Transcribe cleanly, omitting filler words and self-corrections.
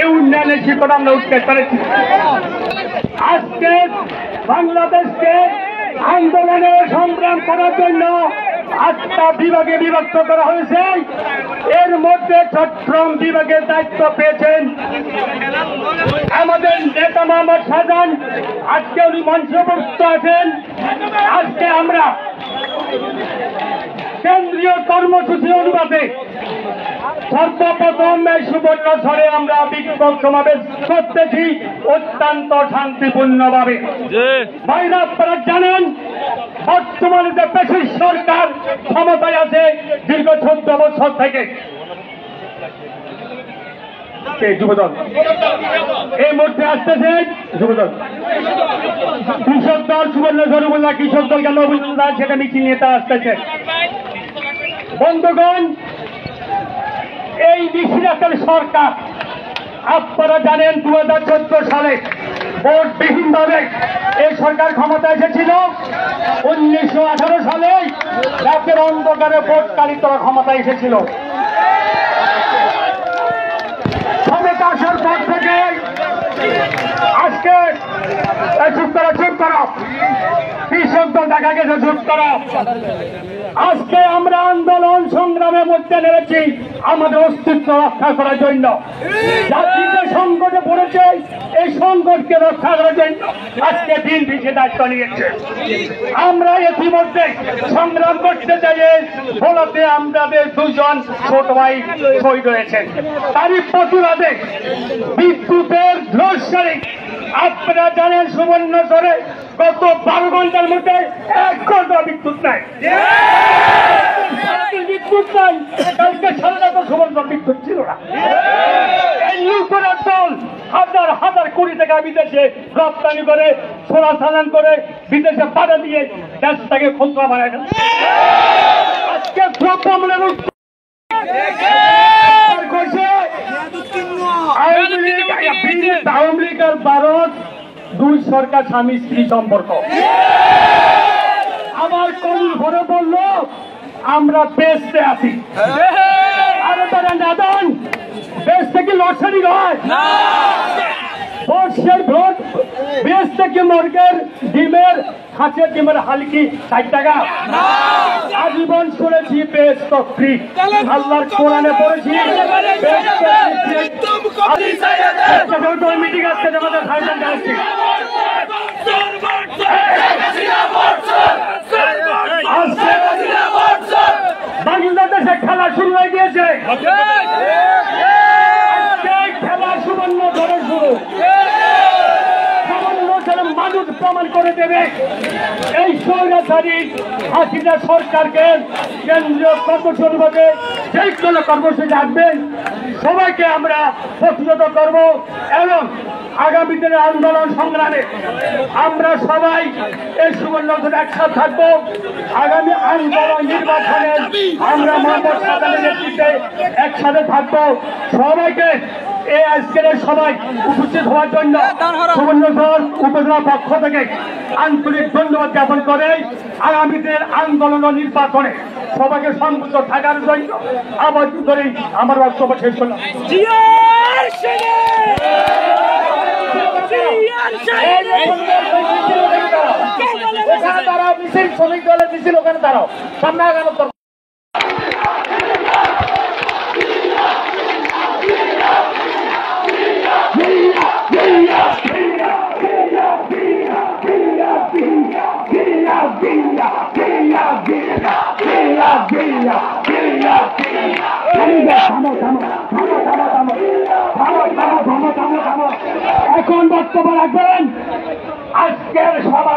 এই উন্নয়নের শিখর আমরা উঠতে পেরেছি। আজকে বাংলাদেশকে আন্দোলনে সংগ্রাম করার জন্য 8টা বিভাগে বিভক্ত করা হয়েছে। এর মধ্যে চট্টগ্রাম বিভাগের দায়িত্ব পেয়েছেন আমাদের নেতা মোহাম্মদ শাহজাহান। আজকে উনি মঞ্চভুক্ত আছেন। আজকে আমরা কেন্দ্রীয় কর্মসূচি অনুপাতে সর্বপ্রথম এই সুবর্ণচরে আমরা বিক্ষোভ সমাবেশ করতেছি অত্যন্ত শান্তিপূর্ণভাবে। ভাইরা আপনারা জানেন বর্তমানে যে ফ্যাসিস্ট সরকার ক্ষমতায় আছে দীর্ঘ 14 বছর থেকে। যুবদল এই মুহূর্তে আসতেছে যুবদল, কৃষক দল সুবর্ণ সরুবুল্লাহ, কৃষক দল নবুল্লাহ, সেটা মিছিল নিয়ে তা আসতেছে। বন্ধুগণ, এই নিশিরাতের সরকার আপনারা জানেন 2014 সালে ভোটবিহীন ভাবে এই সরকার ক্ষমতা এসেছিল। 1918 সালে রাতের অন্ধকারে ভোটকারী তারা ক্ষমতা এসেছিল। ক্ষমতা আসার পর থেকে আজকে চুপ করা কৃষক দল দেখা গেছে চুপ করা। আজকে আমরা আন্দোলন সংগ্রামের মধ্যে নেমেছি আমাদের অস্তিত্ব রক্ষা করার জন্য। জাতি যে সংকটে পড়েছে এই সংকটকে রক্ষা করার জন্য আজকে বিএনপি সে দায়িত্ব নিয়েছে। আমরা ইতিমধ্যে সংগ্রাম করতে চাই ভোলাতে আমাদের 2 জন ছোট ভাই শহীদ হয়েছেন। তারই প্রতিবাদে বিদ্যুতের লোডশেডিং আপনারা জানেন সুবর্ণচরে গত 12 ঘন্টার মধ্যে 1 ঘন্টা বিদ্যুৎ নাই। বিদ্যুৎ নাই, কালকে সারা রাত সুবর্ণচর বিদ্যুৎ ছিল না। এই লুটেরার দল হাজার হাজার কোটি টাকা বিদেশে রপ্তানি করে সোনা চালান করে বিদেশে পাঠা দিয়ে দেশটাকে ক্ষুদ্র বানায়। আজকে দ্রব্যমূল্যের আওয়ামী লীগ আর ভারত 2 সরকার স্বামী স্ত্রী সম্পর্ক। আবার কোন ঘরে বলল আমরা বেচতে আছি। আরে তারা নাদান, বেচতে কি লটারি হয়? বর্ষের ভোট বেচতে কি মুরগের ডিমের হাঁসের ডিমের হালকি 60 টাকা? আজীবন শুনেছি বেচত ফ্রি। আল্লাহর কোরআনে পড়েছি মিটিং আসছে আমাদের ভাইজান যাচ্ছি। বাংলাদেশে খেলা শুরু হয়ে গিয়েছে। খেলা সুবর্ণ ধরে শুরু মানুষ প্রমাণ করে দেবে এই স্বৈরাচারী হাসিনা সরকারকে। কেন্দ্রীয় কর্মসূচি অনুযায়ী যে কোনো কর্মসূচি আসবেন সবাইকে আমরা প্রতিহত করব এবং আগামী দিনের আন্দোলন সংগ্রামে আমরা সবাই এই সুবর্ণচরে একসাথে থাকবো। আগামী আন্দোলন নির্বাচনে আমরা মোহাম্মদ শাহজাহানের নেতৃত্বে একসাথে থাকবো। সবাইকে এই আজকের সবাই উপস্থিত হওয়ার জন্য সুবর্ণচর উপজেলা পক্ষ থেকে আন্তরিক ধন্যবাদ জ্ঞাপন করে আগামী দিনের আন্দোলন ও নির্বাচনে সবাইকে সংযুক্ত থাকার জন্য আবার ধরে আমার বক্তব্য শেষ করলাম। তারাও মিছিল, শ্রমিক দলের মিছিল ওখানে তারাও সামনে আগানো দরকার। এখন বক্তব্য রাখবেন আজকের সভা।